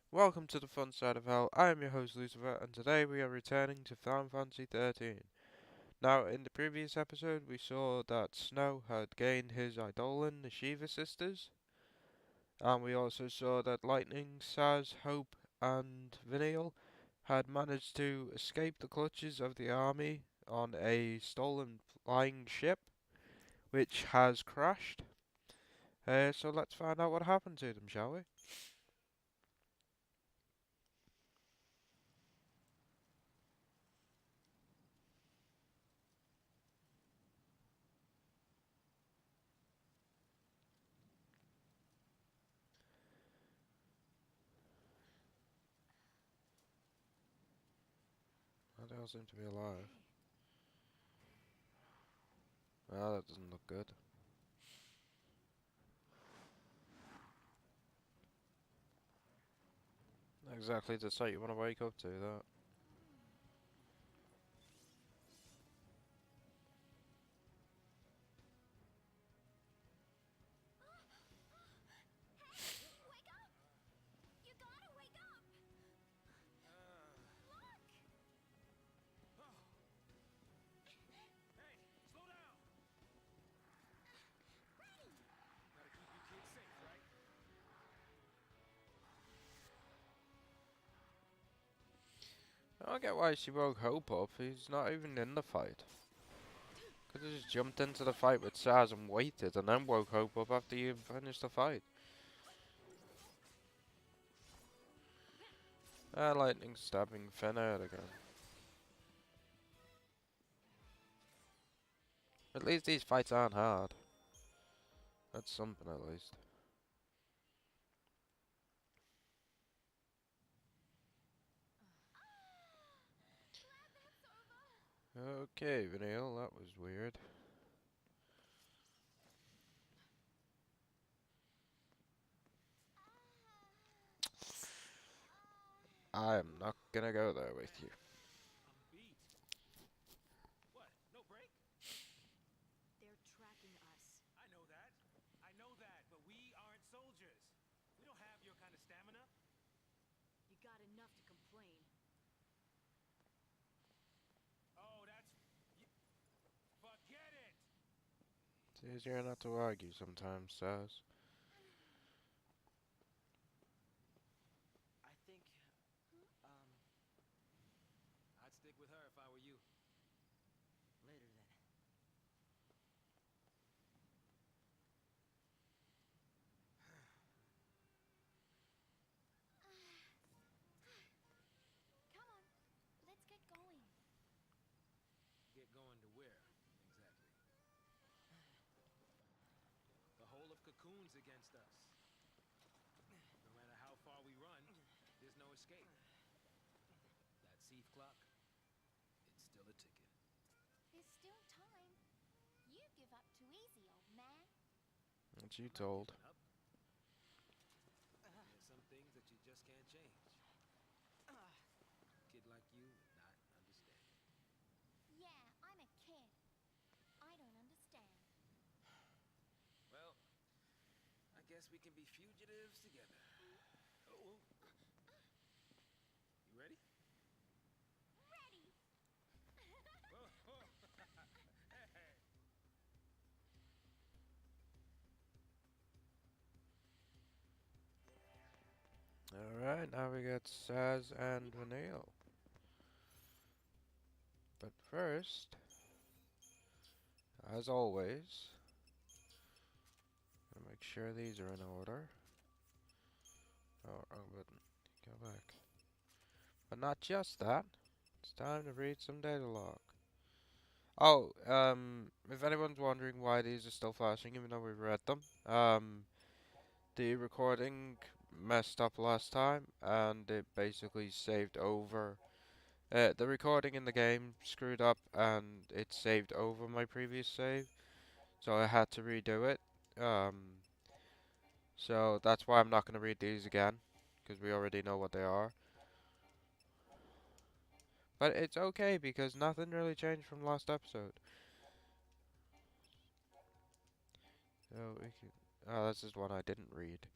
Welcome to the fun side of hell. I am your host Lucifer, and today we are returning to Final Fantasy 13. Now, in the previous episode, we saw that Snow had gained his Eidolon, the Shiva sisters, and we also saw that Lightning, Saz, Hope, and Viniel had managed to escape the clutches of the army on a stolen flying ship, which has crashed. So let's find out what happened to them, shall we? They all seem to be alive. Well, that doesn't look good. Not exactly the sight you want to wake up to, that. Wake up! You gotta wake up! Look! Hey, slow down! Ready! Gotta keep you kids safe, right? I don't get why she woke Hope up. He's not even in the fight. Could have just jumped into the fight with Saz and waited, and then woke Hope up after you finished the fight. Lightning stabbing Finn out again. At least these fights aren't hard. That's something at least. Glad that's over! Okay, Vanille, that was weird. I am not gonna go there with you. I'm beat. What? No break? They're tracking us. I know that, but we aren't soldiers. We don't have your kind of stamina. You got enough to complain. Oh, that's... Forget it! It's easier not to argue sometimes, Saz. I think, um... I'd stick with her if I were you. Later, then. Come on, let's get going. Get going to where, exactly? The whole of Cocoon's against us. No matter how far we run, there's no escape. That Seath clock, it's still a ticking. There's still time. You give up too easy, old man. What you I'm not told. giving up. There's some things that you just can't change. Kid like you would not understand. Yeah, I'm a kid. I don't understand. Well, I guess we can be fugitives together. Oh, you ready? Ready! Whoa, whoa. Hey. Alright, now we got Saz and Vanille. But first, as always, gotta make sure these are in order. Oh, wrong button. Go back. But not just that. It's time to read some data log. Oh, if anyone's wondering why these are still flashing even though we've read them, the recording messed up last time and it basically saved over. The recording in the game screwed up and it saved over my previous save, so I had to redo it. Um, so that's why I'm not going to read these again, because we already know what they are. But it's okay because nothing really changed from last episode. So we can. Oh, this is one I didn't read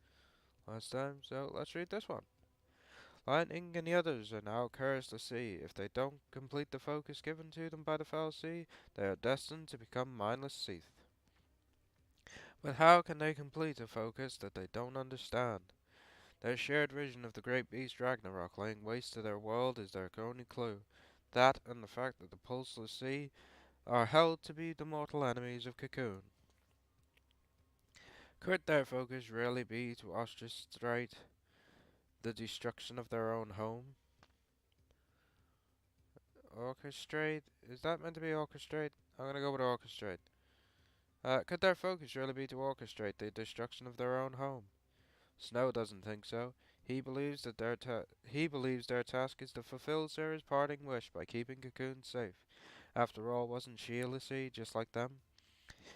last time. So let's read this one. Lightning and the others are now cursed to sea. If they don't complete the focus given to them by the foul sea, they are destined to become mindless Seath. But how can they complete a focus that they don't understand? Their shared vision of the great beast Ragnarok laying waste to their world is their only clue. That and the fact that the pulseless sea are held to be the mortal enemies of Cocoon. Could their focus really be to orchestrate the destruction of their own home? Orchestrate? Is that meant to be orchestrate? I'm gonna go with orchestrate. Could their focus really be to orchestrate the destruction of their own home? Snow doesn't think so. He believes their task is to fulfill Sarah's parting wish by keeping Cocoon safe. After all, wasn't she a lassie just like them?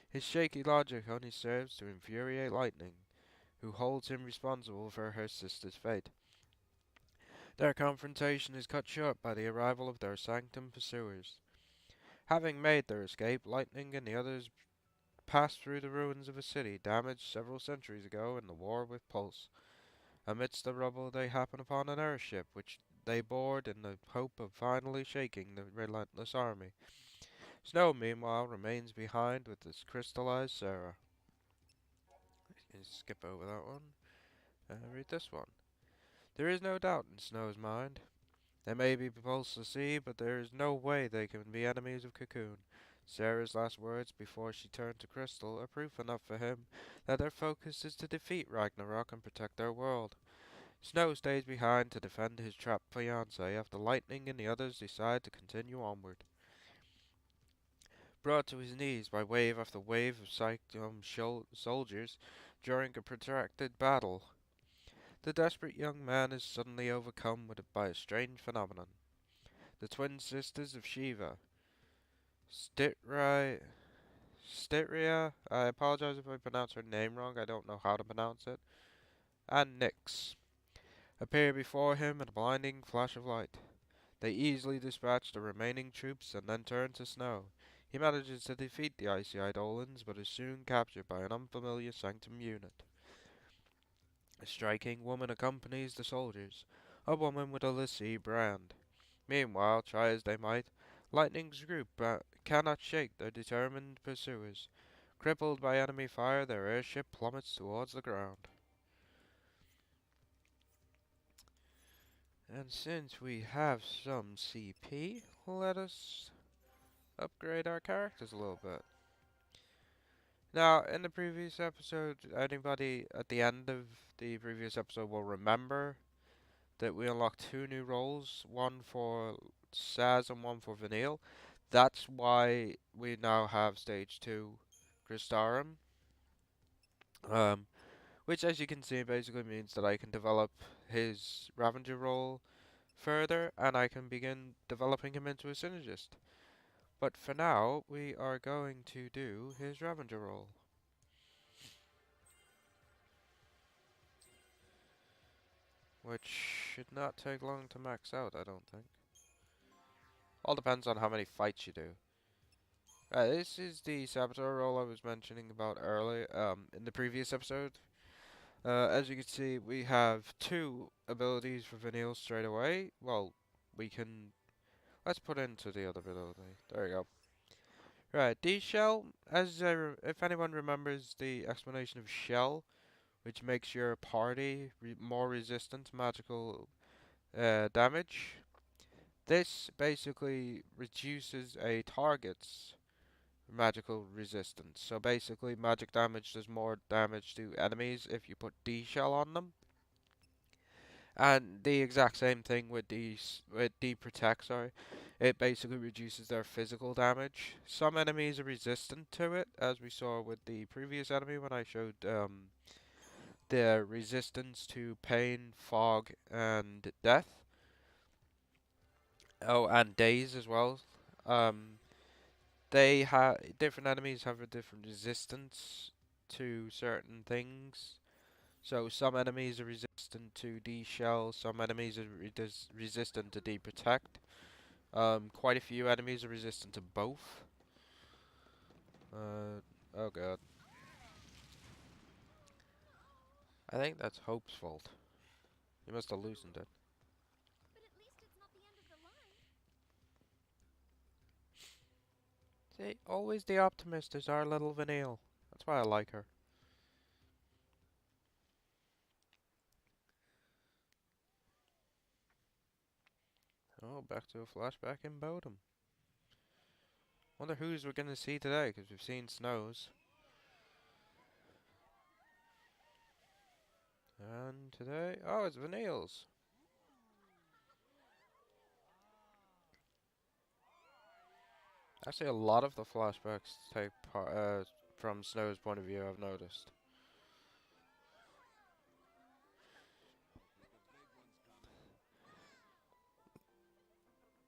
His shaky logic only serves to infuriate Lightning, who holds him responsible for her sister's fate. Their confrontation is cut short by the arrival of their Sanctum pursuers. Having made their escape, Lightning and the others pass through the ruins of a city damaged several centuries ago in the war with Pulse. Amidst the rubble, they happen upon an airship, which they board in the hope of finally shaking the relentless army. Snow, meanwhile, remains behind with this crystallized Sarah. Skip over that one and read this one. There is no doubt in Snow's mind. They may be Pulse to sea, but there is no way they can be enemies of Cocoon. Sarah's last words before she turned to Crystal are proof enough for him that their focus is to defeat Ragnarok and protect their world. Snow stays behind to defend his trapped fiancée after Lightning and the others decide to continue onward. Brought to his knees by wave after wave of Sanctum soldiers during a protracted battle, the desperate young man is suddenly overcome by a strange phenomenon. The twin sisters of Shiva, Stitria, I apologize if I pronounce her name wrong, I don't know how to pronounce it, and Nyx, appear before him in a blinding flash of light. They easily dispatch the remaining troops and then turn to Snow. He manages to defeat the icy Eidolons, but is soon captured by an unfamiliar Sanctum unit. A striking woman accompanies the soldiers, a woman with a lassie brand. Meanwhile, try as they might, Lightning's group cannot shake their determined pursuers. Crippled by enemy fire, their airship plummets towards the ground. And since we have some CP, let us upgrade our characters a little bit. Now, in the previous episode, anybody at the end of the previous episode will remember that we unlocked two new roles, one for Saz and one for Vanille. That's why we now have stage 2 Cristarum, which as you can see basically means that I can develop his Ravager role further and I can begin developing him into a synergist. But for now, we are going to do his Ravager role. Which should not take long to max out, I don't think. All depends on how many fights you do. This is the Saboteur role I was mentioning about earlier, in the previous episode. As you can see, we have two abilities for Vanille straight away. Well, we can... Let's put into the other ability. There we go. Right, D-Shell, if anyone remembers the explanation of Shell, which makes your party more resistant to magical damage. This basically reduces a target's magical resistance. So basically, magic damage does more damage to enemies if you put D-Shell on them. And the exact same thing with D-Protect, sorry. It basically reduces their physical damage. Some enemies are resistant to it, as we saw with the previous enemy when I showed their resistance to pain, fog, and death. Oh, and daze as well. They have different enemies have a different resistance to certain things. So some enemies are resistant to D-Shell, some enemies are resistant to D-Protect. Quite a few enemies are resistant to both. Oh god. I think that's Hope's fault. He must have loosened it. See, always the optimist is our little Vanille. That's why I like her. Oh, back to a flashback in Bodom. Wonder who's we're gonna see today, because we've seen Snows. And today, oh, it's Vanille's. Actually, a lot of the flashbacks take from Snow's point of view, I've noticed.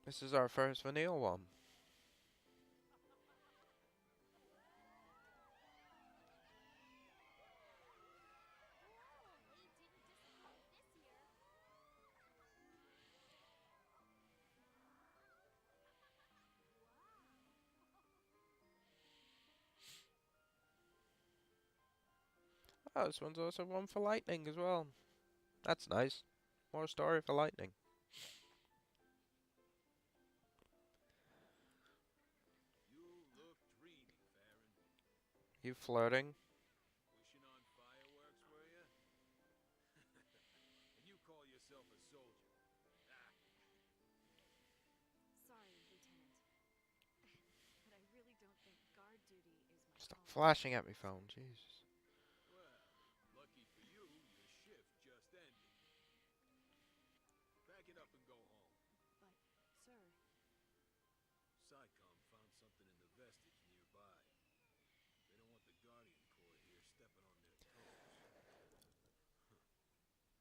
This is our first Vanille one. They didn't disappoint this year. Oh, this one's also one for Lightning as well. That's nice. More story for Lightning. You look dreamy, Farron. You flirting? Wishing on fireworks, were you? And you call yourself a soldier. Ah, Sorry, Lieutenant. But I really don't think guard duty is my Stop calling. flashing at me, phone. Jesus. well, lucky for you, your shift just ended. Pack it up and go home. But, sir, SciComm found something in the vestige nearby. They don't want the Guardian Corps here stepping on their toes.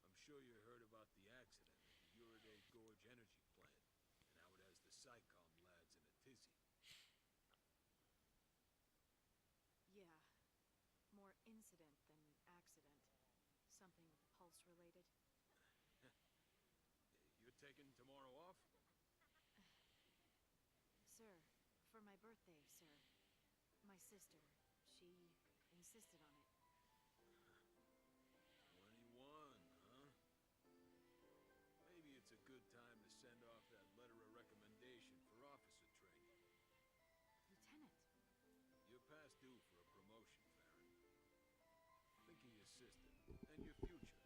I'm sure you heard about the accident at the Uriday Gorge energy plant, and how it has the SciComm lads in a tizzy. yeah. More incident than accident. Something pulse related. You're taking tomorrow off? Sir, for my birthday, sir. My sister, she insisted on it. 21, huh? Maybe it's a good time to send off that letter of recommendation for officer training. Lieutenant, You're past due for a promotion, Farron. Think of your sister and your future,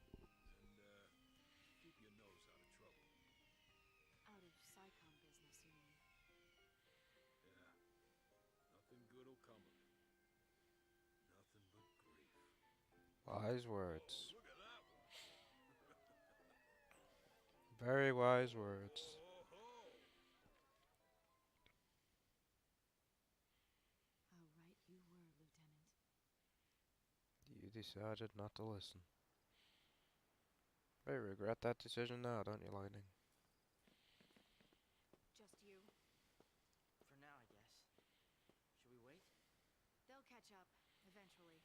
and keep your nose out of trouble. out of SciComm business, you mean? Yeah, nothing good'll come of it. Nothing but grief. Wise words. Look at that one. Very wise words. Oh-ho! How right you were, Lieutenant. You decided not to listen. I regret that decision now, don't you, Lightning? Just you. For now, I guess. Should we wait? They'll catch up, eventually.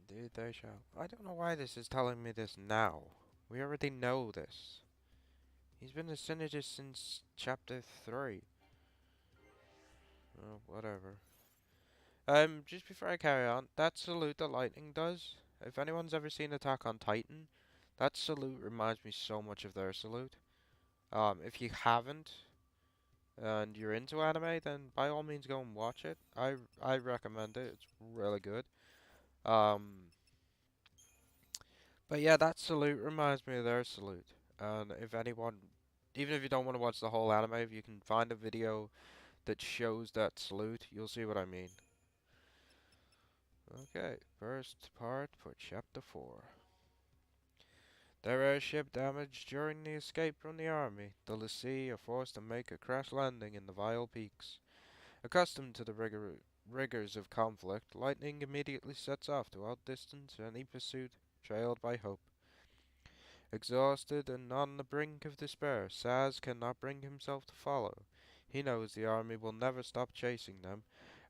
Indeed they shall. I don't know why this is telling me this now. We already know this. He's been a synergist since chapter 3. Oh, whatever. Just before I carry on, that salute that Lightning does, if anyone's ever seen Attack on Titan, that salute reminds me so much of their salute. If you haven't, and you're into anime, then by all means go and watch it. I recommend it. It's really good. Um, but yeah, that salute reminds me of their salute. And if anyone, even if you don't want to watch the whole anime, if you can find a video that shows that salute, you'll see what I mean. Okay, first part for chapter 4. Their airship damaged during the escape from the army. The Lassie are forced to make a crash landing in the Vile Peaks. Accustomed to the rigors of conflict, Lightning immediately sets off to outdistance any pursuit trailed by Hope. Exhausted and on the brink of despair, Saz cannot bring himself to follow. He knows the army will never stop chasing them,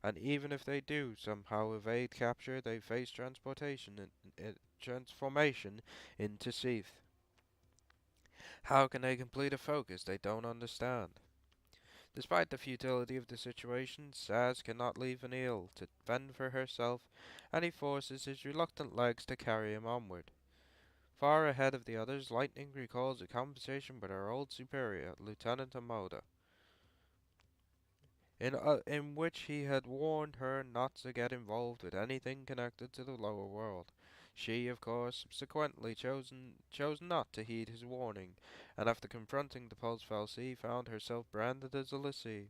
and even if they do somehow evade capture, they face transformation into Seath. How can they complete a focus they don't understand? Despite the futility of the situation, Saz cannot leave Vanille to fend for herself, and he forces his reluctant legs to carry him onward. Far ahead of the others, Lightning recalls a conversation with her old superior, Lieutenant Amoda. in which he had warned her not to get involved with anything connected to the lower world. She, of course, subsequently chose not to heed his warning, and after confronting the Pulse-Fal'Cie, found herself branded as a l'Cie.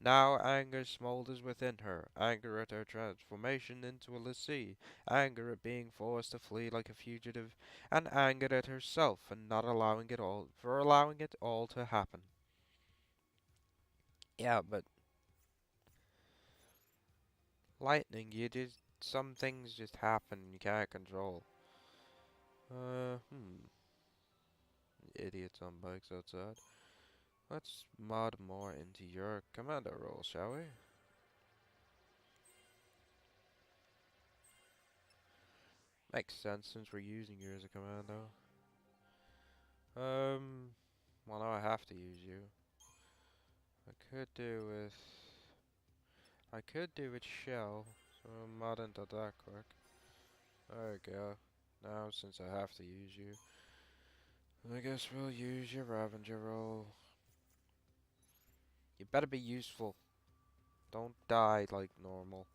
Now anger smolders within her, anger at her transformation into a l'Cie, anger at being forced to flee like a fugitive, and anger at herself for allowing it all to happen. Yeah, but lightning, some things just happen you can't control. Uh, hmm. Idiots on bikes outside. Let's mod more into your commander role, shall we? Makes sense since we're using you as a commando. Well now I have to use you. I could do with Shell, so I'll mod into that quick. There we go. Now since I have to use you, I guess we'll use your Ravager role. You better be useful. Don't die like normal.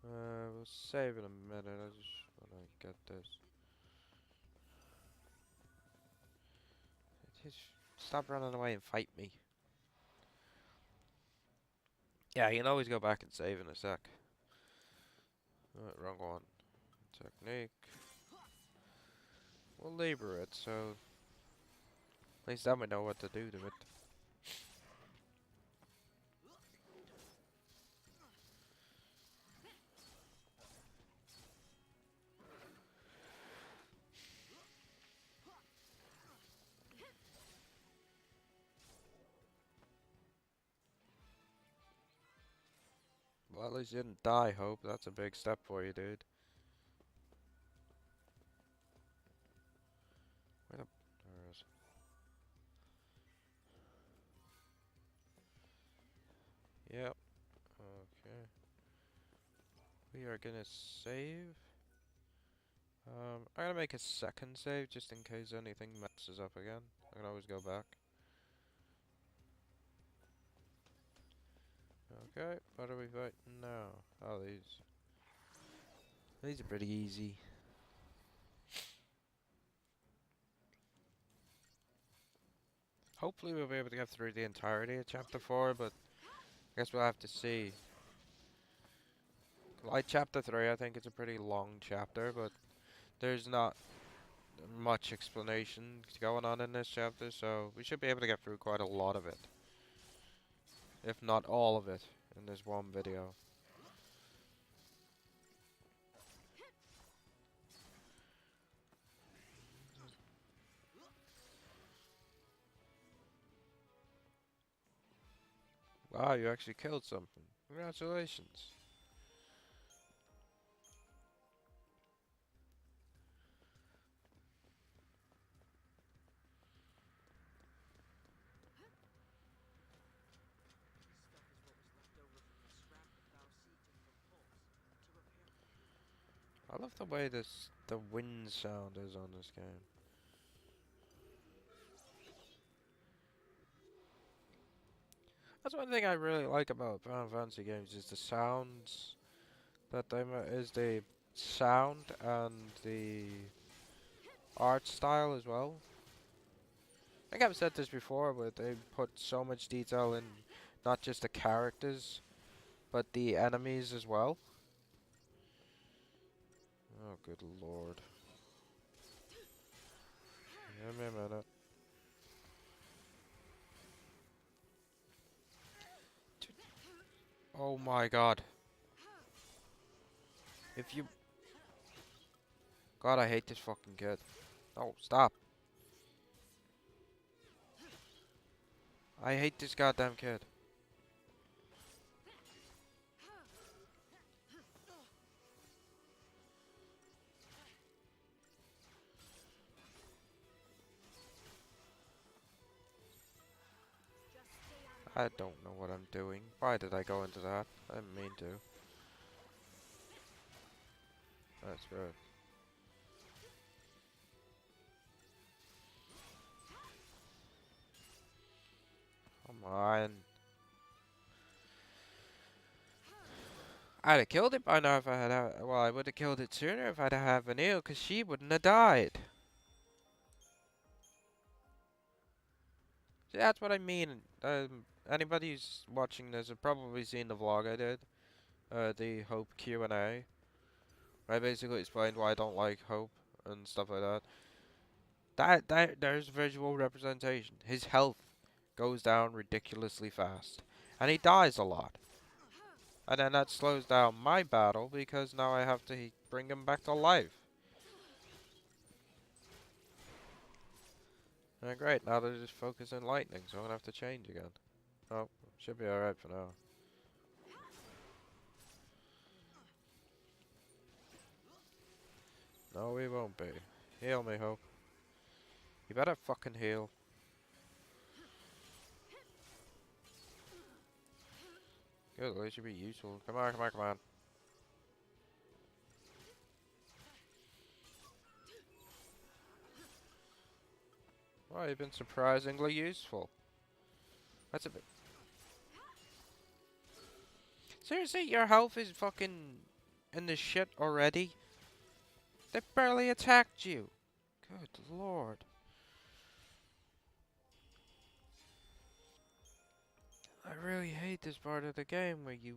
We'll save in a minute. I just wanna get this. Just stop running away and fight me. Yeah, you can always go back and save in a sec. Wrong one. Technique. We'll labor it, so at least then we know what to do to it. Well, at least you didn't die, Hope. That's a big step for you, dude. Where the... There it is. Yep. Okay. We are gonna save. I'm gonna make a second save just in case anything messes up again. I can always go back. Okay, what are we fighting now? Oh, these. These are pretty easy. Hopefully we'll be able to get through the entirety of Chapter 4, but I guess we'll have to see. Like Chapter 3, I think it's a pretty long chapter, but there's not much explanation going on in this chapter, so we should be able to get through quite a lot of it. If not all of it, in this one video. Wow, you actually killed something. Congratulations. I love the way the wind sound is on this game. That's one thing I really like about Final Fantasy games is the sounds that is the sound and the art style as well. I think I've said this before, but they put so much detail in not just the characters, but the enemies as well. Oh, good lord. Give me a minute. Oh my god. If you... God, I hate this fucking kid. Oh, stop. I hate this goddamn kid. I don't know what I'm doing. Why did I go into that? I didn't mean to. That's good. Come on. I'd have killed it by now if I had. Well, I would have killed it sooner if I'd have Vanille, because she wouldn't have died. See, that's what I mean. Anybody who's watching this have probably seen the vlog I did, the Hope Q&A. I basically explained why I don't like Hope and stuff like that. There's visual representation. His health goes down ridiculously fast, and he dies a lot. And then that slows down my battle because now I have to bring him back to life. Great, now they're just focusing lightning, so I'm gonna have to change again. Oh, should be alright for now. No, we won't be. Heal me, Hope. You better fucking heal. Good, at least you'll be useful. Come on, come on, come on. Well, you've been surprisingly useful. That's a bit... Seriously, your health is fucking in the shit already? They barely attacked you. Good lord. I really hate this part of the game where you...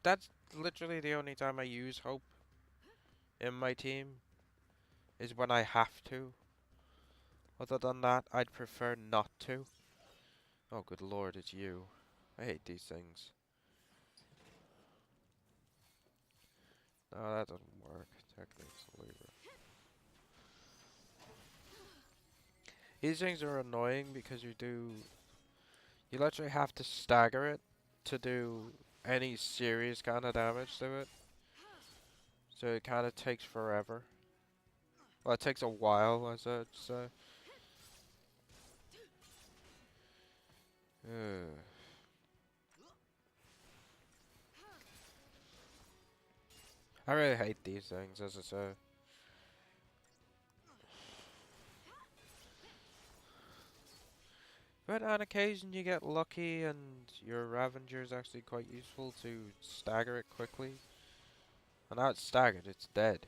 That's literally the only time I use Hope in my team, is when I have to. Other than that, I'd prefer not to. Oh, good lord, it's you. I hate these things. No, that doesn't work. Techniques, lever. These things are annoying because you literally have to stagger it to do any serious kind of damage to it. So it kind of takes forever. Well, it takes a while, as I'd say. Ugh. I really hate these things, as I say. But on occasion you get lucky and your Ravager is actually quite useful to stagger it quickly. And now it's staggered, it's dead.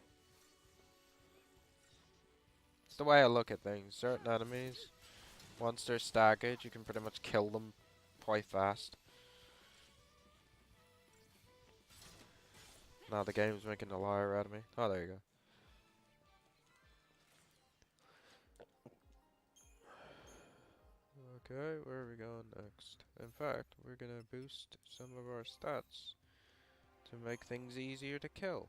It's the way I look at things. Certain enemies, once they're staggered, you can pretty much kill them quite fast. Now the game's making a liar out of me. Oh, there you go. Okay, where are we going next? In fact, we're gonna boost some of our stats to make things easier to kill.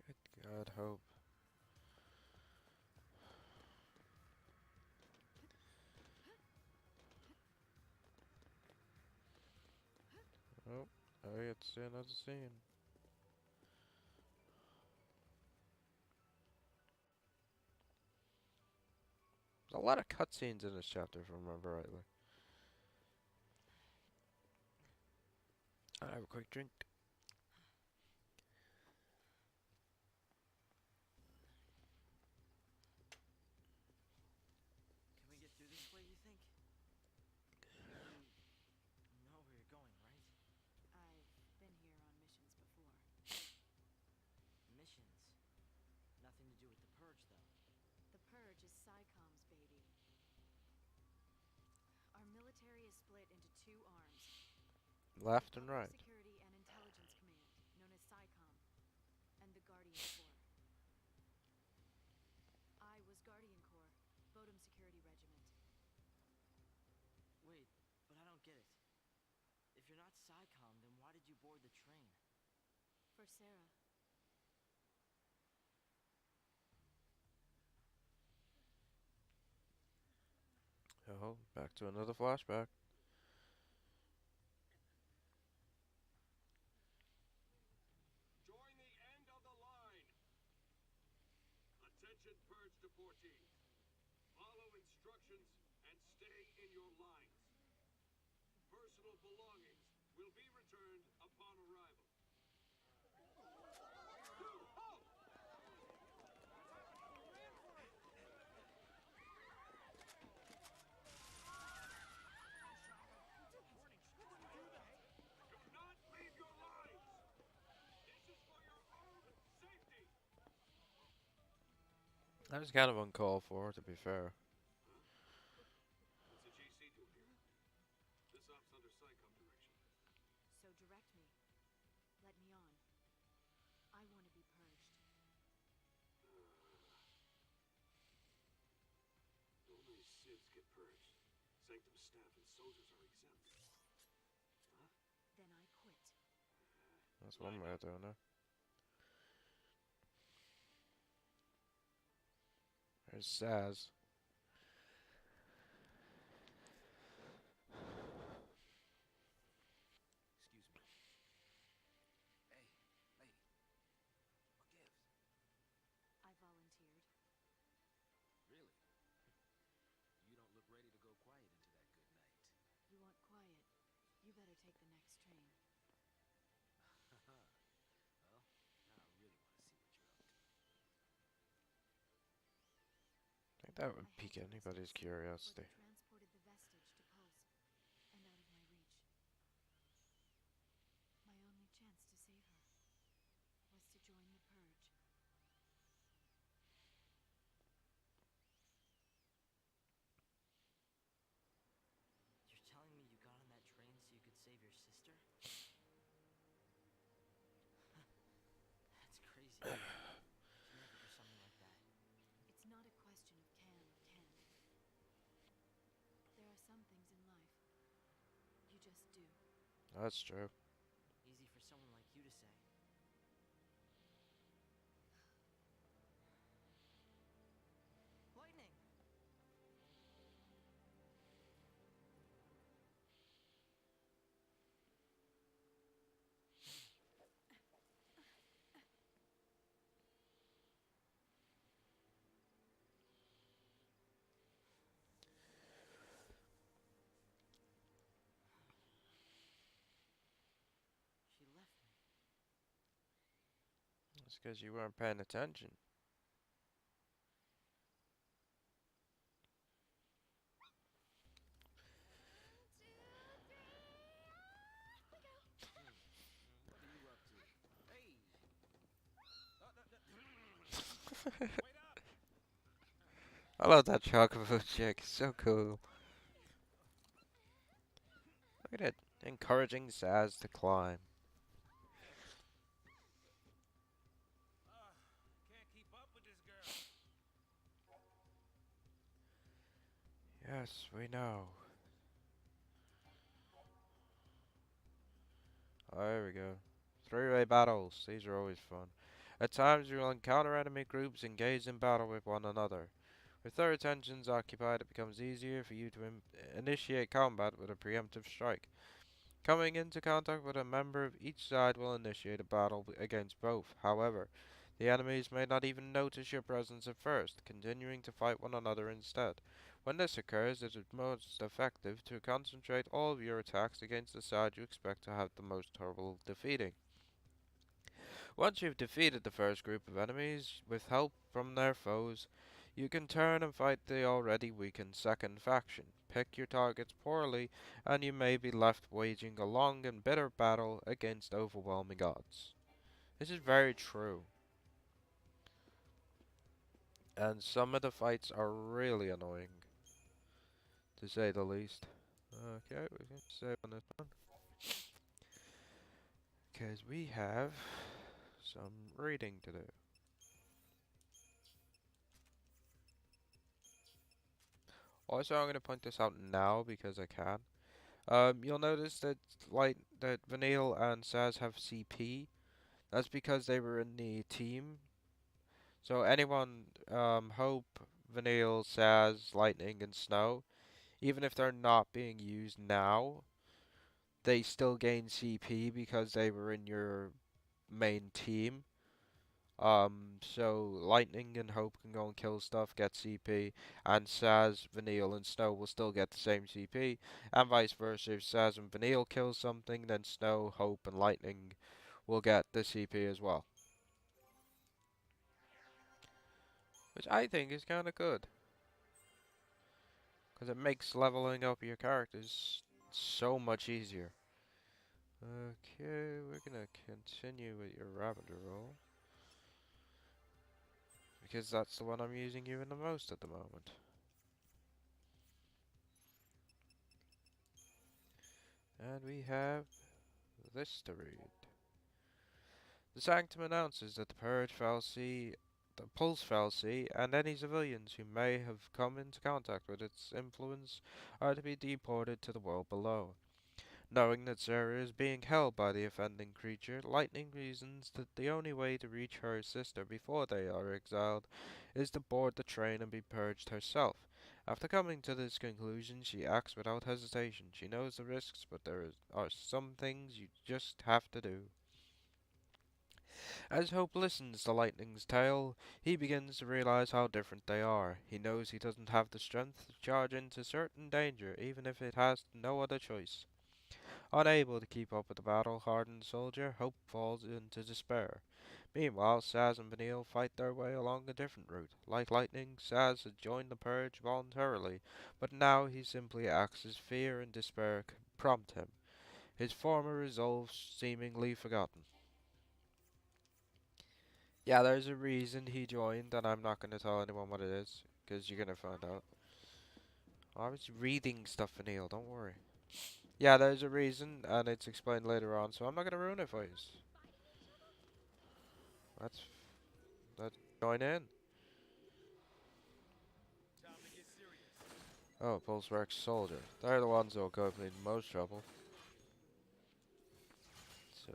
Good God, Hope. Oh, I get to see another scene. There's a lot of cutscenes in this chapter, if I remember rightly. I'll have a quick drink. Can we get through this way, you think? You know where you're going, right? I've been here on missions before. Missions. Nothing to do with the Purge, though. The Purge is SciComm's baby. Our military is split into two arms. Left The and Public right. Security and Intelligence Command, known as SciComm, and the Guardian Corps. I was Guardian Corps, Bodum Security Regiment. Wait, but I don't get it. If you're not SciComm, then why did you board the train? For Sarah. Oh, back to another flashback. Join the end of the line. Attention Purge deportees. Follow instructions and stay in your lines. Personal belongings will be returned upon arrival. That was kind of uncalled for, to be fair. What's the GC do here? This op's under PSYCOM direction. So direct me. Let me on. I want to be purged. Only Siths get purged. Sanctum staff and soldiers are exempt. Huh? Then I quit. That's one way of doing it. There's Saz. Excuse me. Hey, lady. What gives? I volunteered. Really? You don't look ready to go quiet into that good night. You want quiet? You better take the next train. Well, now I really want to see what you're up to. I think that would I pique had to anybody's rescue Sith curiosity. before they transported the vestige to Pulse, and out of my reach. My only chance to save her was to join the Purge. You're telling me you got on that train so you could save your sister? That's crazy. You'd never do something like that. It's not a question of can or can't. There are some things in life you just do. That's true. Easy for someone like you to say. Lightning! She left me. It's because you weren't paying attention. What are you up to? Hey! Wait up! I love that chocobo chick. It's so cool. Look at it. Encouraging Saz to climb. Can't keep up with this girl. Yes, we know. Oh, there we go. Three-way battles. These are always fun. At times you will encounter enemy groups engaged in battle with one another. With their attentions occupied, it becomes easier for you to initiate combat with a preemptive strike. Coming into contact with a member of each side will initiate a battle against both. However, the enemies may not even notice your presence at first, continuing to fight one another instead. When this occurs, it is most effective to concentrate all of your attacks against the side you expect to have the most trouble defeating. Once you've defeated the first group of enemies, with help from their foes, you can turn and fight the already weakened second faction. Pick your targets poorly, and you may be left waging a long and bitter battle against overwhelming odds. This is very true. And some of the fights are really annoying, to say the least. Okay, we can save on this one. Because we have some reading to do. Also, I'm going to point this out now because I can. You'll notice that that Vanille and Saz have CP. That's because they were in the team. So anyone, Hope, Vanille, Saz, Lightning, and Snow, even if they're not being used now, they still gain CP because they were in your main team. So Lightning and Hope can go and kill stuff, get CP, and Saz, Vanille, and Snow will still get the same CP, and vice versa. If Saz and Vanille kill something, then Snow, Hope, and Lightning will get the CP as well. Which I think is kind of good. Because it makes leveling up your characters so much easier. Okay, we're gonna continue with your Ravager roll. because that's the one I'm using even the most at the moment. And we have this to read. The Sanctum announces that the Purge fallacy, the Pulse fallacy, and any civilians who may have come into contact with its influence are to be deported to the world below. Knowing that Sarah is being held by the offending creature, Lightning reasons that the only way to reach her sister before they are exiled is to board the train and be purged herself. After coming to this conclusion, she acts without hesitation. She knows the risks, but are some things you just have to do. As Hope listens to Lightning's tale, he begins to realize how different they are. He knows he doesn't have the strength to charge into certain danger, even if it has no other choice. Unable to keep up with the battle-hardened soldier, Hope falls into despair. Meanwhile, Saz and Vanille fight their way along a different route. Like Lightning, Saz had joined the Purge voluntarily, but now he simply acts as fear and despair prompt him, his former resolve seemingly forgotten. Yeah, there's a reason he joined, and I'm not going to tell anyone what it is, because you're going to find out. I was reading stuff, Vanille, don't worry. Yeah, there's a reason, and it's explained later on, so I'm not going to ruin it for you. Let's join in. Oh, Pulseworks Soldier. They're the ones that'll go me the most trouble. So,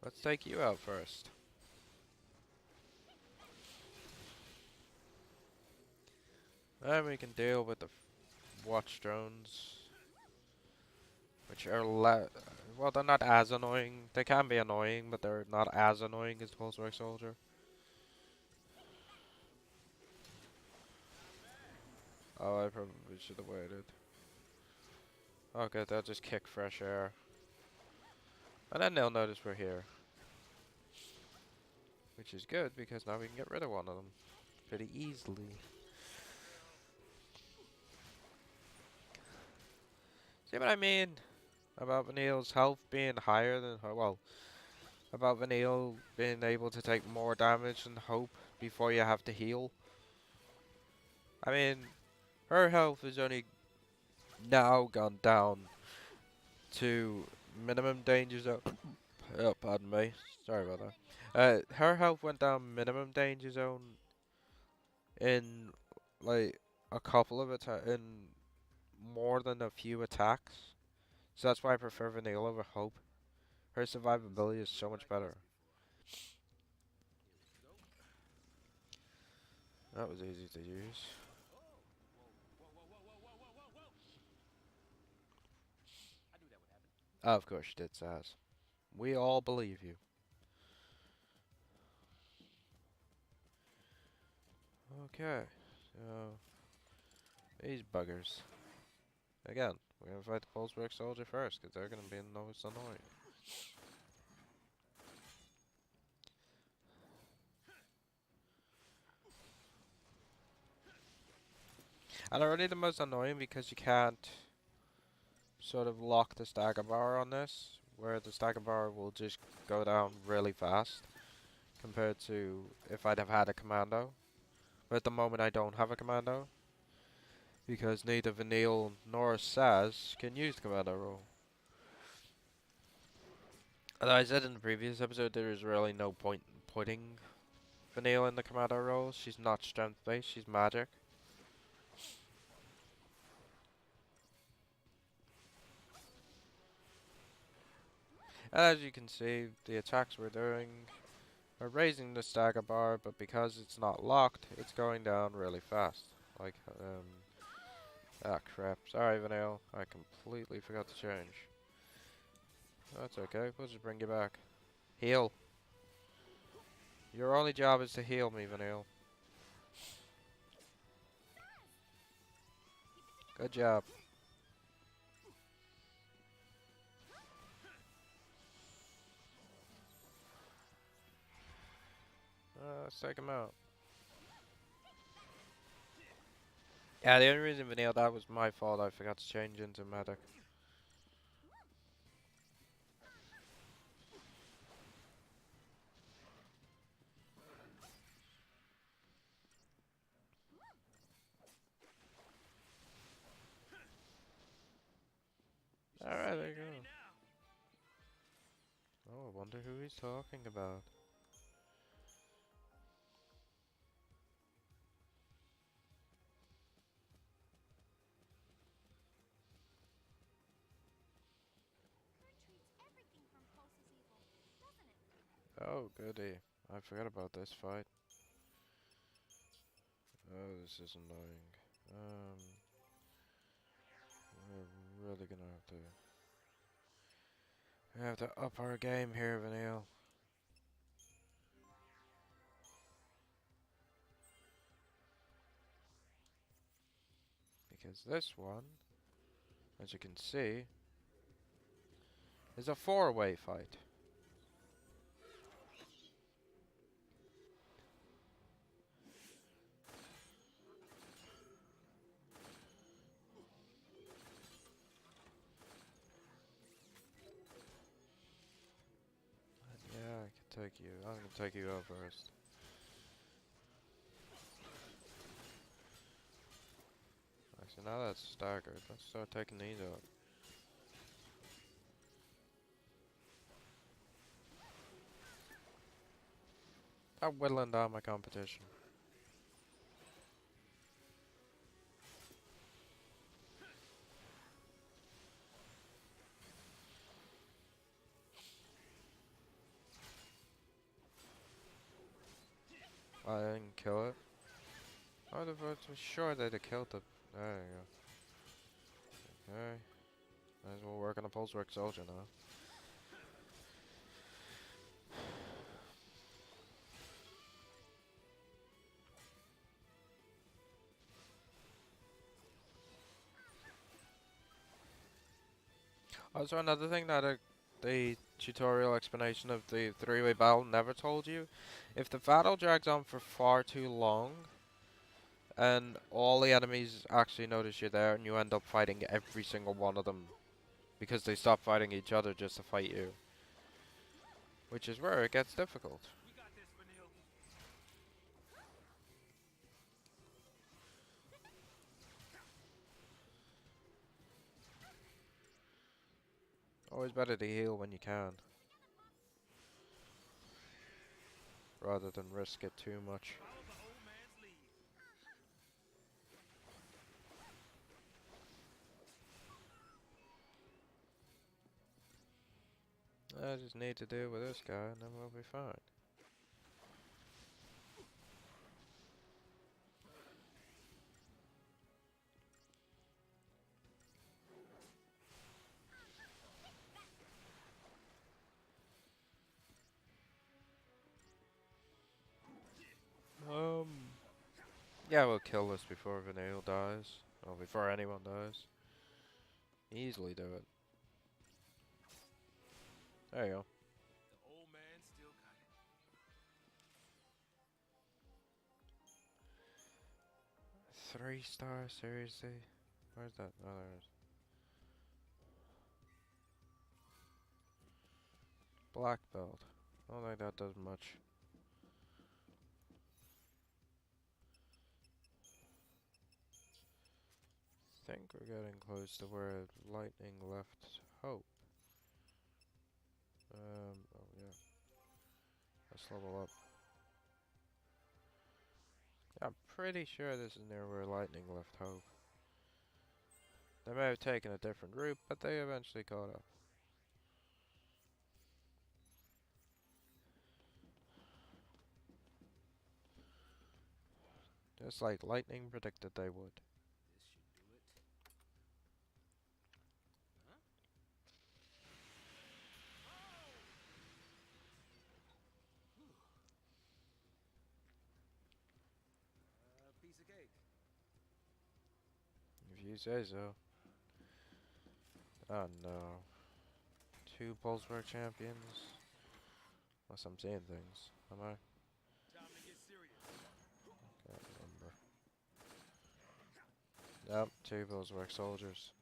let's take you out first. Then we can deal with the watch drones, which are well, they're not as annoying. They can be annoying, but they're not as annoying as the Pulseworks Soldier. Oh, I probably should have waited. Okay, they'll just kick fresh air. And then they'll notice we're here. Which is good, because now we can get rid of one of them pretty easily. See what I mean about Vanille's health being higher than her? Well, about Vanille being able to take more damage than Hope before you have to heal. I mean, her health is only now gone down to minimum danger zone. Oh, pardon me. Sorry about that. Her health went down minimum danger zone in like a couple of in more than a few attacks. So that's why I prefer Vanille over Hope. Her survivability is so much better. That was easy to use. Oh, of course you did, Saz. We all believe you. Okay, so these buggers. Again, we're gonna fight the Pulseworks Soldier first, because they're gonna be the most annoying. And already the most annoying because you can't sort of lock the stagger bar on this, where the stagger bar will just go down really fast compared to if I'd have had a commando. But at the moment I don't have a commando because neither Vanille nor Saz can use the commando role. As I said in the previous episode, there is really no point in putting Vanille in the commando role. She's not strength based, she's magic. And as you can see, the attacks we're doing are raising the stagger bar, but because it's not locked, it's going down really fast. Like, ah crap. Sorry, Vanille. I completely forgot to change. That's okay. We'll just bring you back. Heal. Your only job is to heal me, Vanille. Good job. Let's take him out. Yeah, the only reason Vanille died was my fault. I forgot to change into medic. Alright, there you Daddy go. now. Oh, I wonder who he's talking about. Kurt treats everything from Pulse as evil, doesn't it? Oh, goody. I forgot about this fight. Oh, this is annoying. We're really gonna have to... We have to up our game here, Vanille. Because this one, as you can see, is a four-way fight. Yeah, I can take you. I'm gonna take you out first. Actually, now that's staggered. Let's start taking these out. I'm whittling down my competition. I didn't kill it. I was sure they'd have killed it. There you go. Okay. Might as well work on a pulse work soldier now. Also, another thing that the tutorial explanation of the three-way battle never told you, if the battle drags on for far too long, and all the enemies actually notice you're there, and you end up fighting every single one of them, because they stop fighting each other just to fight you. Which is where it gets difficult. We got this, Vanille. Always better to heal when you can, rather than risk it too much. Follow the old man's lead. I just need to deal with this guy, and then we'll be fine. Yeah, we'll kill this before Vanille dies. Or before anyone dies. Easily do it. There you go. The old man still got it. 3-star, seriously? Where's that? Oh, there it is. Black belt. I don't think that does much. Think we're getting close to where lightning left hope. Oh yeah. Let's level up. I'm pretty sure this is near where lightning left hope. They may have taken a different route, but they eventually caught up. Just like lightning predicted they would. This should do it. Huh? Piece of cake. If you say so. Oh no. 2 Pulsework champions. Unless I'm seeing things. Am I? Time to get serious. Can't remember. Nope, 2 Pulsework soldiers.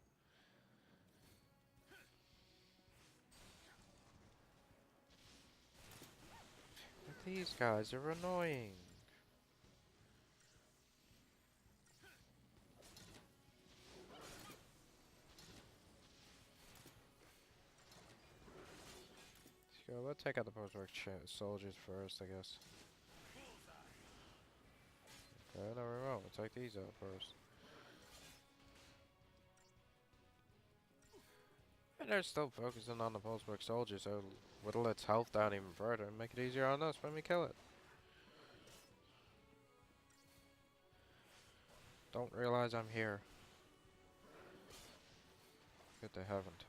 But these guys are annoying. take out the postmark soldiers first, I guess. Okay, no, we won't. We'll take these out first. And they're still focusing on the postmark soldier, so whittle its health down even further and make it easier on us when we kill it. Don't realize I'm here. Good they haven't.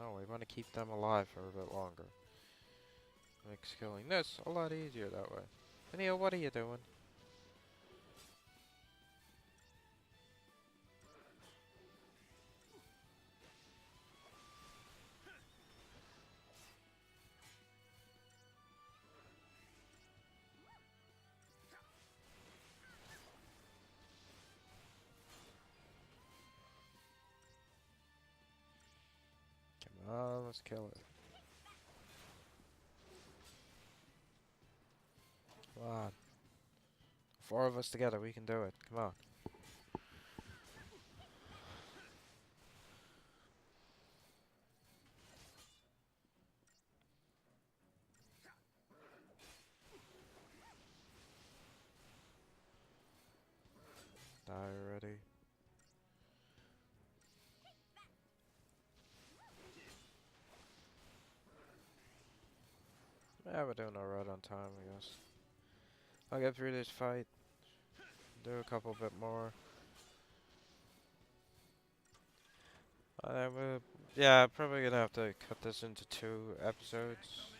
Oh, we want to keep them alive for a bit longer. Makes killing this a lot easier that way. Anio, what are you doing? Come on, let's kill it. Come on. 4 of us together, we can do it. Come on. Die already. Yeah, we're doing alright on time, I guess. I'll get through this fight. Do a couple bit more. Yeah, probably gonna have to cut this into 2 episodes.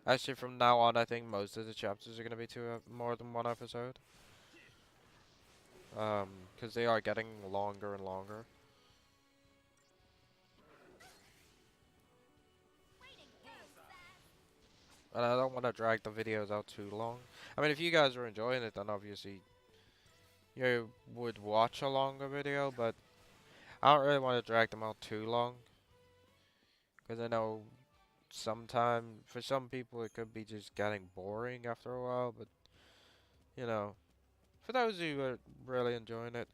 Actually, from now on, I think most of the chapters are gonna be more than 1 episode. Because they are getting longer and longer. And I don't want to drag the videos out too long. I mean, if you guys are enjoying it, then obviously you would watch a longer video, but I don't really want to drag them out too long. Because I know for some people it could be just getting boring after a while, but, you know, for those who are really enjoying it,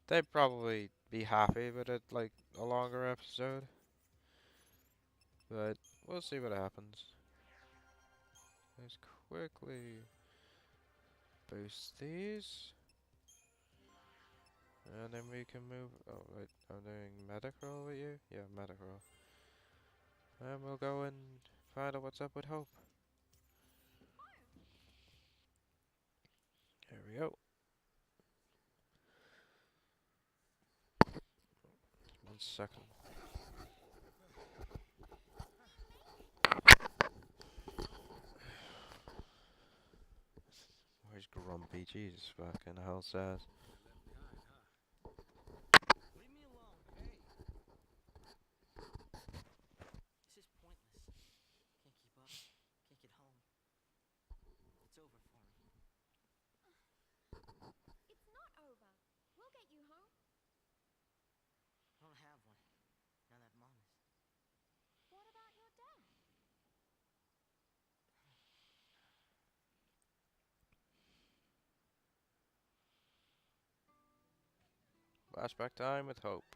they'd probably be happy with it, like, a longer episode. But we'll see what happens. Let's quickly boost these. And then we can move. Oh, wait, I'm doing medical with you? Yeah, medical. And we'll go and find out what's up with Hope. Here we go. 1 second. Where's Grumpy? Jesus fucking hell, sad. Leave me alone, hey! This is pointless. Can't keep up. Can't get home. It's over for me. It's not over. We'll get you home. I don't have one. Now that Mom is. What about your dad? Flashback time with Hope.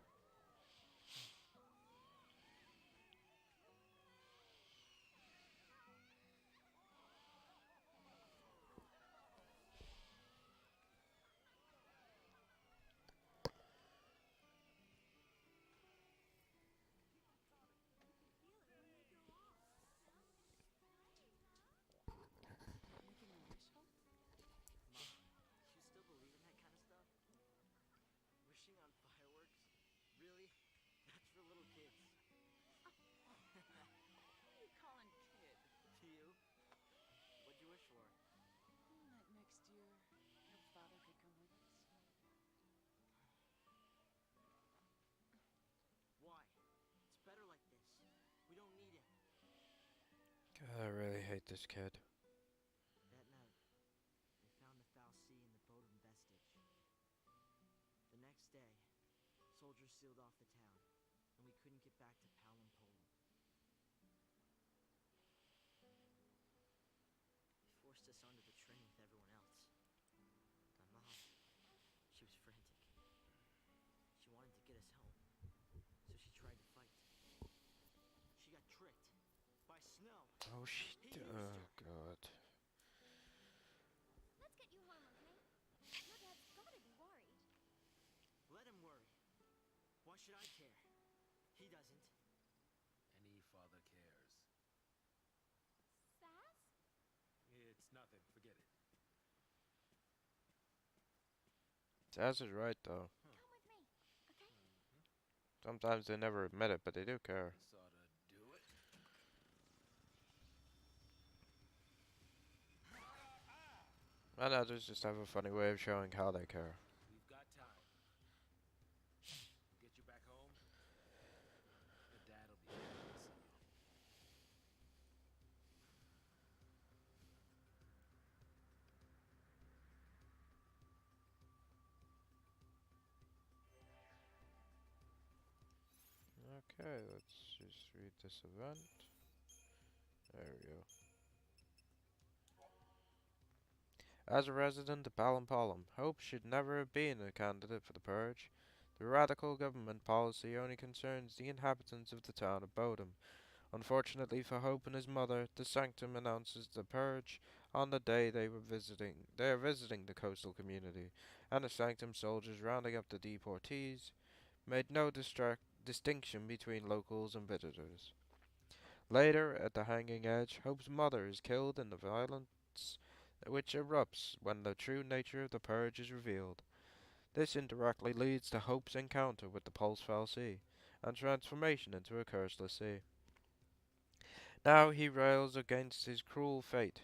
Making a wish, Hope? Mom, you still believe in that kind of stuff? Wishing on fireworks? Really? That's for little kids. Who are you calling kid? To you? What'd you wish for? That next year, your father could come with us. Why? It's better like this. We don't need him. God, I really hate this kid. That night, they found the fal'Cie in the Bodum vestige. The next day, soldiers sealed off the town, and we couldn't get back to Palom Polum. They forced us onto the train with everyone else. My mom, she was frantic. She wanted to get us home. snow. Oh shit. He used Oh to. god. Let's get you home, okay? Your dad's gotta be worried. Let him worry. Why should I care? He doesn't. Any father cares. Saz? It's nothing. Forget it. Saz is right though. Come with me, okay? Sometimes they never admit it, but they do care. This ought to do it. And others just have a funny way of showing how they care. We've got time. Get you back home. Your dad'll be happy to see you. Okay, let's just read this event. There we go. As a resident of Ballampalum, Hope should never have been a candidate for the purge. The radical government policy only concerns the inhabitants of the town of Bodom. Unfortunately for Hope and his mother, the Sanctum announces the purge on the day they are visiting the coastal community, and the Sanctum soldiers rounding up the deportees made no distinction between locals and visitors. Later, at the Hanging Edge, Hope's mother is killed in the violence which erupts when the true nature of the purge is revealed. This indirectly leads to Hope's encounter with the Pulse fal'Cie and transformation into a curseless sea. Now he rails against his cruel fate.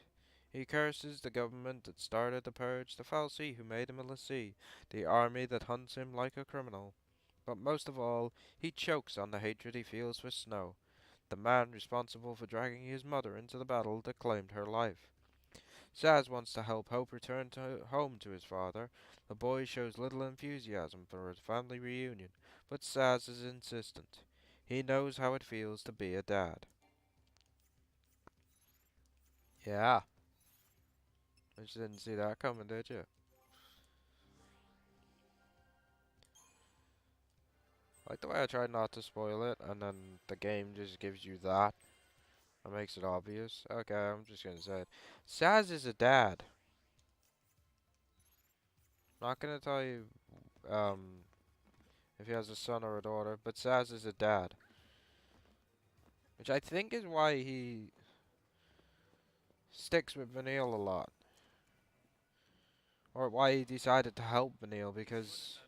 He curses the government that started the purge, the fal'Cie who made him a l'Cie, the army that hunts him like a criminal. But most of all, he chokes on the hatred he feels for Snow, the man responsible for dragging his mother into the battle that claimed her life. Saz wants to help Hope return home to his father. The boy shows little enthusiasm for his family reunion, but Saz is insistent. He knows how it feels to be a dad. Yeah. I just didn't see that coming, did you? Like the way I tried not to spoil it, and then the game just gives you that. It makes it obvious. Okay, I'm just gonna say it. Saz is a dad. Not gonna tell you if he has a son or a daughter, but Saz is a dad. Which I think is why he sticks with Vanille a lot. Or why he decided to help Vanille, because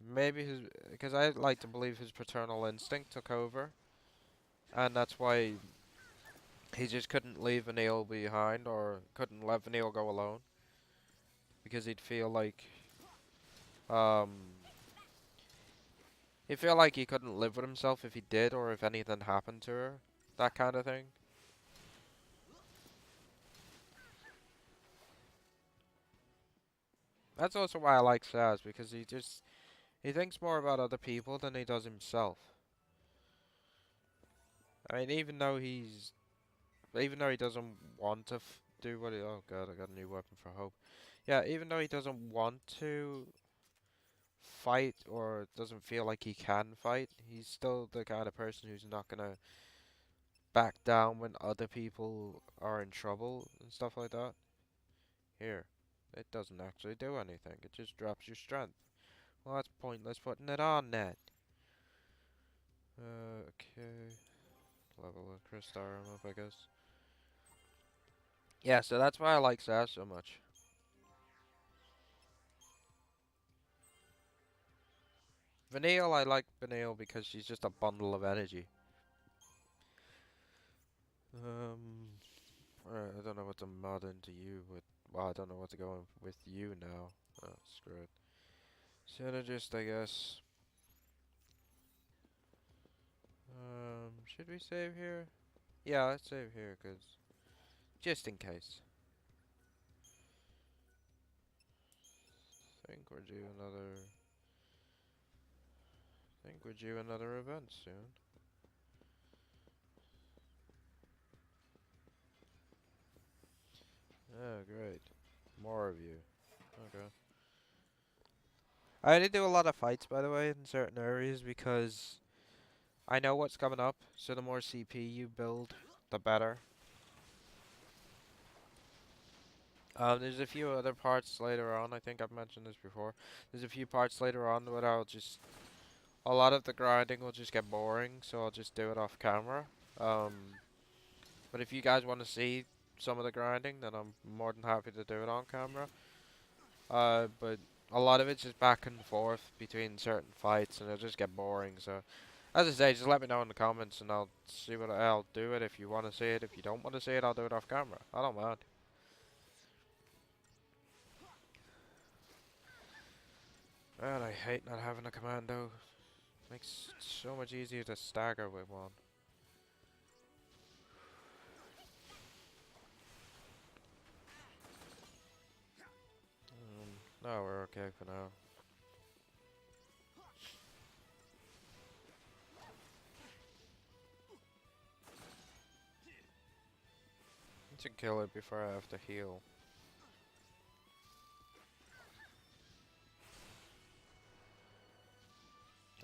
maybe because I like to believe his paternal instinct took over. And that's why he just couldn't leave Vanille behind, or couldn't let Vanille go alone. Because he'd feel like, um, he'd feel like he couldn't live with himself if he did, or if anything happened to her. That kind of thing. That's also why I like Saz, because he thinks more about other people than he does himself. I mean, even though he doesn't want to do what he, oh god, I got a new weapon for Hope. Yeah, even though he doesn't want to fight, or doesn't feel like he can fight, he's still the kind of person who's not gonna back down when other people are in trouble and stuff like that. Here, it doesn't actually do anything. It just drops your strength. Well, that's pointless putting it on then. Okay. Level the Crystal up, I guess. Yeah, so that's why I like Saz so much. Vanille, I like Vanille because she's just a bundle of energy. Alright, I don't know what to mod into you with. Well, I don't know what to go in with you now. Oh, screw it. Synergist, I guess. Should we save here? Yeah, let's save here, cause just in case. I think we're due another. I think we're due another event soon. Oh, great. More of you. Okay. I only do a lot of fights, by the way, in certain areas because I know what's coming up, so the more CP you build, the better. There's a few other parts later on, I think I've mentioned this before. There's a few parts later on where I'll just... A lot of the grinding will just get boring, so I'll just do it off camera. But if you guys want to see some of the grinding, then I'm more than happy to do it on camera. But a lot of it's just back and forth between certain fights, and it'll just get boring, so... As I say, just let me know in the comments, and I'll see what I'll do it if you want to see it. If you don't want to see it, I'll do it off camera. I don't mind. Man, I hate not having a commando. Makes it so much easier to stagger with one. No, we're okay for now. Need to kill it before I have to heal.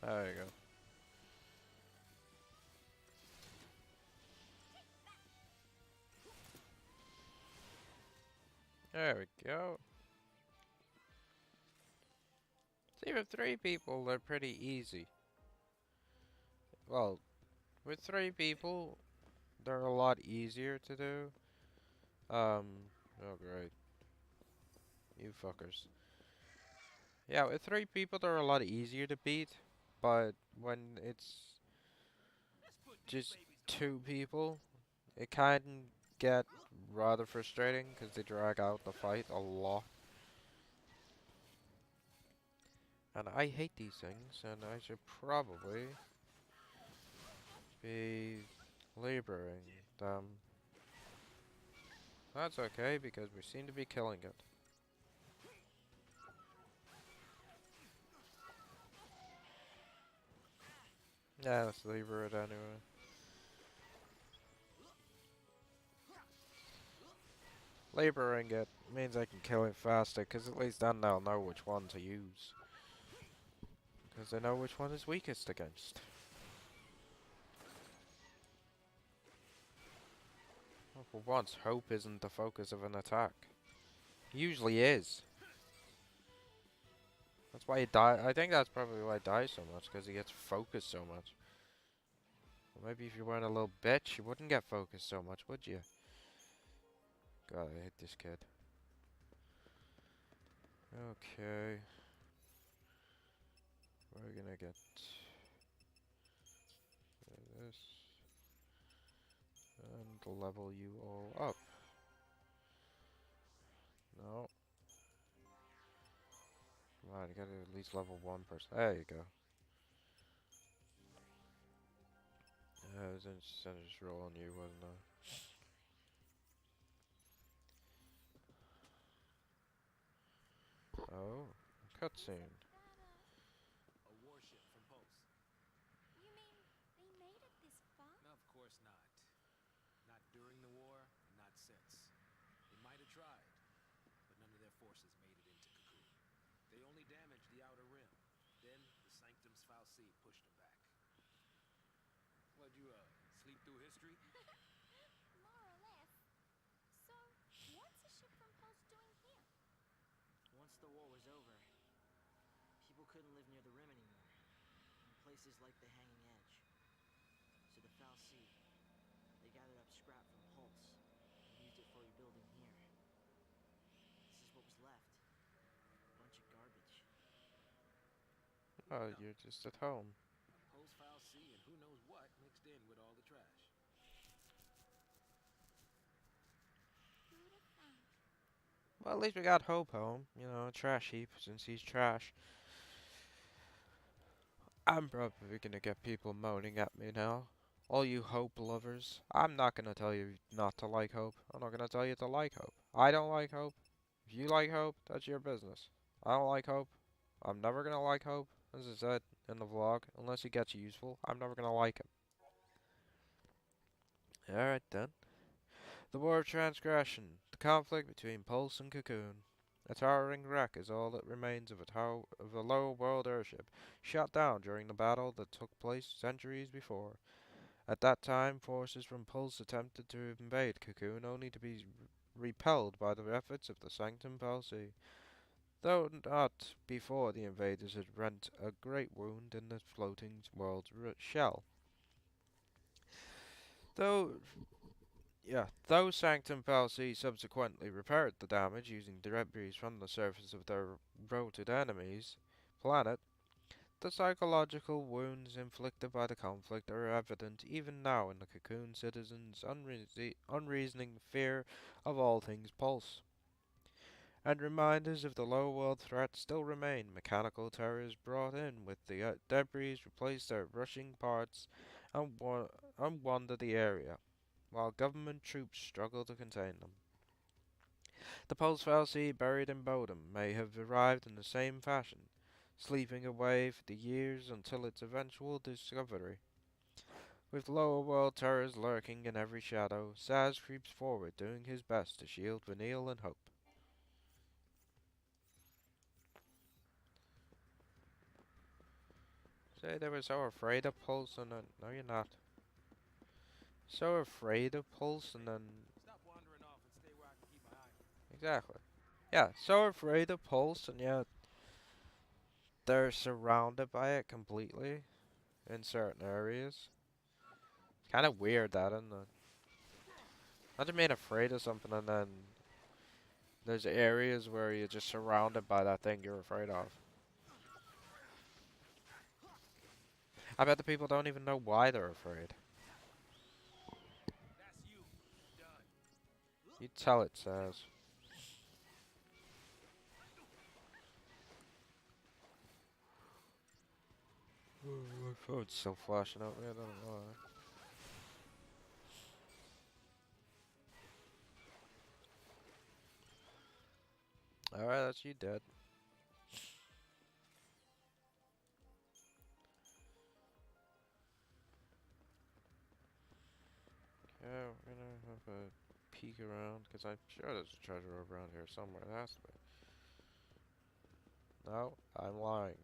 There you go. There we go. See, with 3 people, they're pretty easy. Well, with 3 people, they're a lot easier to do. Oh great. You fuckers. Yeah, with 3 people, they're a lot easier to beat. But when it's just 2 people, it can get rather frustrating because they drag out the fight a lot. And I hate these things, and I should probably be laboring them. That's okay, because we seem to be killing it. Yeah, let's labor it anyway. Laboring it means I can kill it faster, because at least then they'll know which one to use. Because they know which one is weakest against. Well, for once, hope isn't the focus of an attack. It usually is. That's why he dies. I think that's probably why he dies so much, because he gets focused so much. Well, maybe if you weren't a little bitch, you wouldn't get focused so much, would you? God, I hate this kid. Okay. We're gonna get this and level you all up. No. Come on, you gotta at least level 1 person. There you go. I was gonna just roll on you, wasn't I? Oh, cutscene. A warship from Pulse. You mean they made it this far? No, of course not. Not during the war, and not since. They might have tried, but none of their forces made it into Cocoon. They only damaged the outer rim. Then the Sanctum's Fal'Cie pushed them back. What'd you, sleep through history? More or less. So, what's a ship from Pulse doing here? Once the war was over, people couldn't live near the rim anymore, in places like the Hanging Edge. So the Fal'Cie, they gathered up scrap from Pulse and used it for rebuilding here. This is what was left. A bunch of garbage. Oh, you're just at home. A Pulse Fal'Cie and who knows what mixed in with all the trash. Who'd have thunk? Well, at least we got Hope home. You know, a trash heap, since he's trash. I'm probably gonna get people moaning at me now. All you Hope lovers. I'm not gonna tell you not to like Hope. I'm not gonna tell you to like Hope. I don't like Hope. If you like Hope, that's your business. I don't like Hope. I'm never gonna like Hope, as I said in the vlog. Unless he gets useful, I'm never gonna like him. Alright then. The War of Transgression. The conflict between Pulse and Cocoon. A towering wreck is all that remains of a lower world airship shot down during the battle that took place centuries before. At that time, forces from Pulse attempted to invade Cocoon only to be repelled by the efforts of the Sanctum Palsy, though not before the invaders had rent a great wound in the floating world's shell. Though though Sanctum Palsy subsequently repaired the damage using debris from the surface of their routed enemies' planet, the psychological wounds inflicted by the conflict are evident even now in the Cocoon citizens' unreasoning fear of all things Pulse. And reminders of the low world threat still remain. Mechanical terrors brought in with the debris replace their rushing parts and wander the area, while government troops struggle to contain them. The Pulse Fal'Cie buried in Bodom may have arrived in the same fashion, sleeping away for the years until its eventual discovery. With lower world terrors lurking in every shadow, Saz creeps forward, doing his best to shield Vanille and Hope. Say they were so afraid of Pulse and then... No, you're not. So afraid of Pulse and then... Stop wandering off and stay where I can keep my eye on you. Exactly. Yeah, so afraid of Pulse and yet they're surrounded by it completely in certain areas. It's kind of weird that, isn't it? Imagine being afraid of something and then there's areas where you're just surrounded by that thing you're afraid of. I bet the people don't even know why they're afraid. That's you. Done. You tell it, Saz. My phone's still flashing out me, I don't know why. Alright, that's you dead. Yeah, we're gonna have a peek around, because I'm sure there's a treasure around here somewhere. There has to be. No, I'm lying.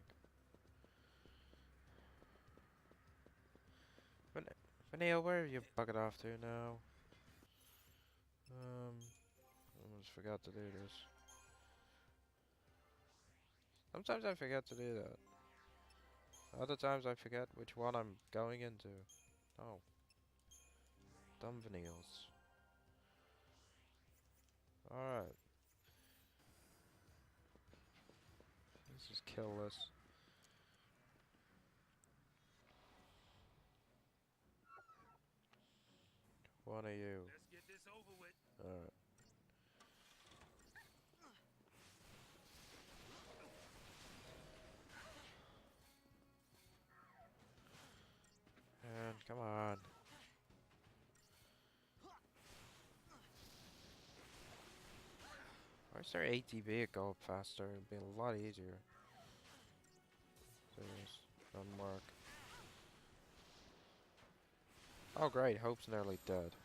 Vanille, where have you bugged off to now? I almost forgot to do this. Sometimes I forget to do that. Other times I forget which one I'm going into. Oh. Dumb Vanilles. Alright. Let's just kill this. One of you. Let's get this over with. Alright. And come on. Why is there ATB go up faster? It'd be a lot easier. Serious. Doesn't work. Oh great, Hope's nearly dead.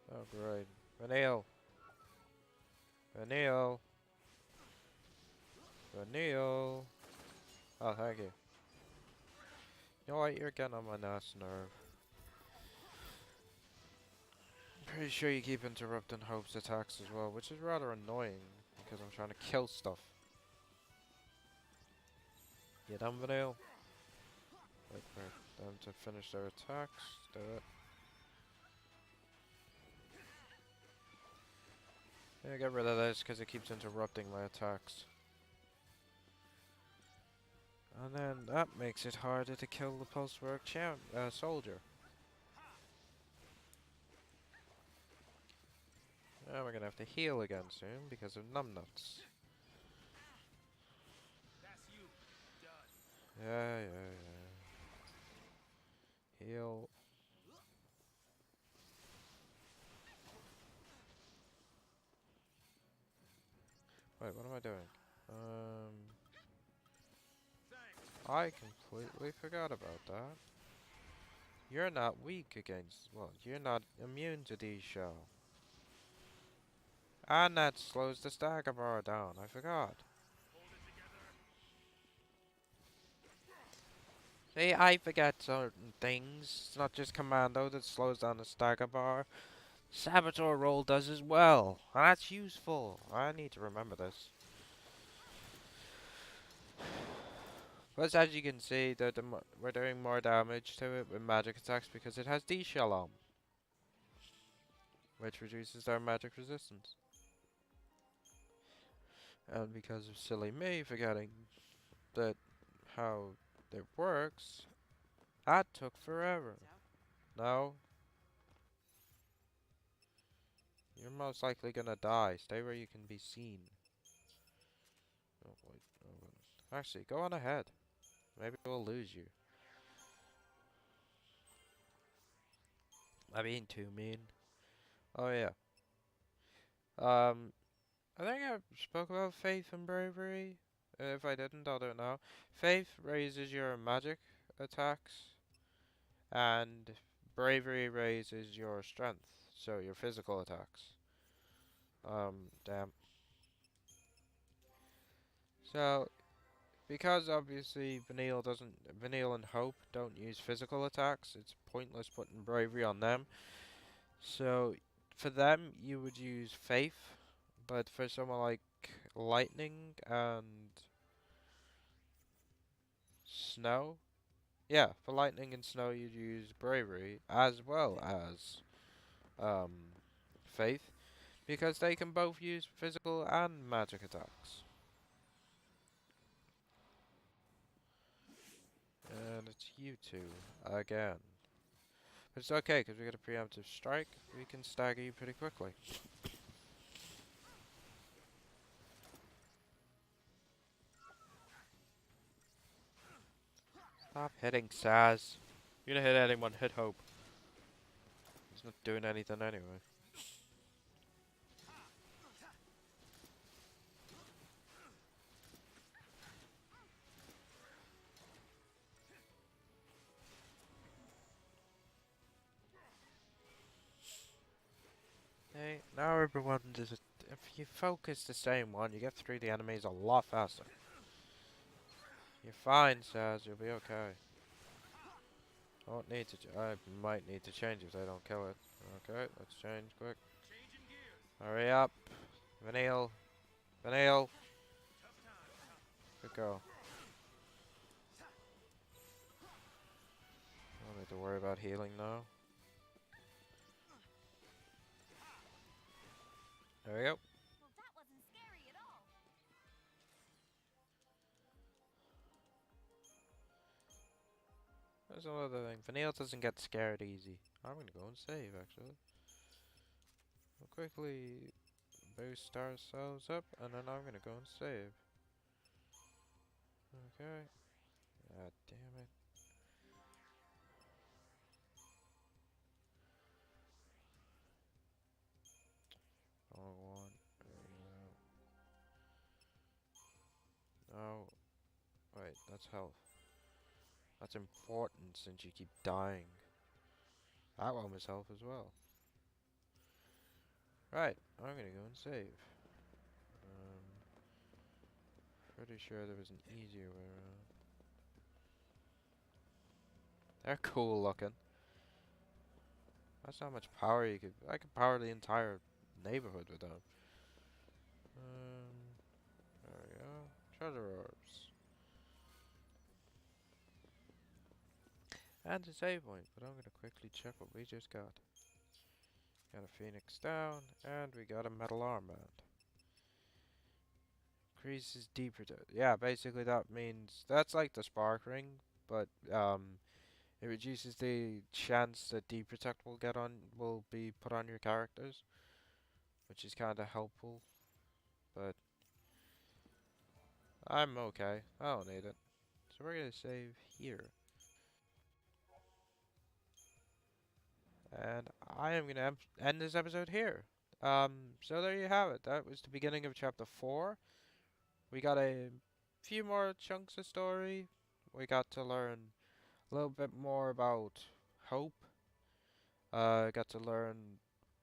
Oh great. Vanille! Vanille! Vanille! Oh, thank you. You know what, you're getting on my last nerve. Pretty sure you keep interrupting Hope's attacks as well, which is rather annoying, because I'm trying to kill stuff. You done, Vanille? Wait for them to finish their attacks. Do it. Yeah, get rid of this, because it keeps interrupting my attacks. And then that makes it harder to kill the Pulsework soldier. Now we're gonna have to heal again soon because of numbnuts. That's you. Done. Yeah. Heal. Wait, what am I doing? Thanks. I completely forgot about that. You're not weak against, well, you're not immune to these shell. And that slows the stagger bar down, I forgot. See, I forget certain things. It's not just Commando that slows down the stagger bar. Saboteur roll does as well. And that's useful. I need to remember this. Plus, as you can see, we're doing more damage to it with magic attacks because it has D-Shell on, which reduces their magic resistance. And because of silly me forgetting that how it works, that took forever. It's out? No, you're most likely gonna die. Stay where you can be seen. Oh wait, actually, go on ahead. Maybe we'll lose you. I'm being too mean. Oh yeah. I think I spoke about faith and bravery. If I didn't, I don't know. Faith raises your magic attacks, and bravery raises your strength, so your physical attacks. Damn. So, because obviously Vanille and Hope don't use physical attacks, it's pointless putting bravery on them. So, for them, you would use faith, but for someone like Lightning and Snow, yeah, for Lightning and Snow, you'd use bravery as well as um, faith, because they can both use physical and magic attacks. And it's you two again. But it's okay, because we got a preemptive strike. We can stagger you pretty quickly. Stop hitting Saz. You're gonna hit anyone, hit Hope. He's not doing anything anyway. Hey, now everyone does it. If you focus the same one, you get through the enemies a lot faster. You're fine, Saz. You'll be okay. I won't need to. I might need to change if they don't kill it. Okay, let's change quick. Hurry up, Vanille. Vanille. Good go. Don't need to worry about healing now. There we go. Well, that wasn't scary at all. There's another thing. Vanille doesn't get scared easy. I'm gonna go and save actually. We'll quickly boost ourselves up, and then I'm gonna go and save. Okay. God damn it. Wrong one. There we go. No. Wait, that's health. That's important since you keep dying. That one was health as well. Right, I'm gonna go and save. Pretty sure there was an easier way around. They're cool looking. That's how much power you could. I could power the entire neighborhood with them. There we go. Treasure orbs. And a save point, but I'm gonna quickly check what we just got. Got a Phoenix down, and we got a metal armband. Increases deep protect. Yeah, basically that means that's like the spark ring, but it reduces the chance that deep protect will be put on your characters, which is kind of helpful. But I'm okay. I don't need it. So we're gonna save here. And I am going to end this episode here. So there you have it. That was the beginning of chapter 4. We got a few more chunks of story. we got to learn a little bit more about Hope. Got to learn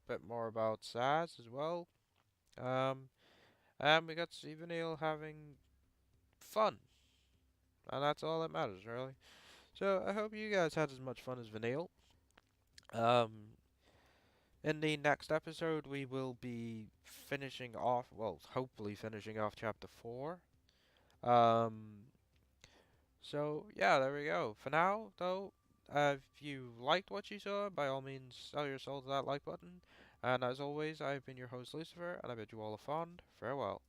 a bit more about Saz as well. Um, and we got to see Vanille having fun, and that's all that matters, really. So I hope you guys had as much fun as Vanille. Um, in the next episode, we will be finishing off, well, hopefully finishing off chapter 4. Um, so yeah, there we go. For now, though, if you liked what you saw, by all means, sell your soul to that like button. And as always, I've been your host, Lucifer, and I bid you all a fond farewell.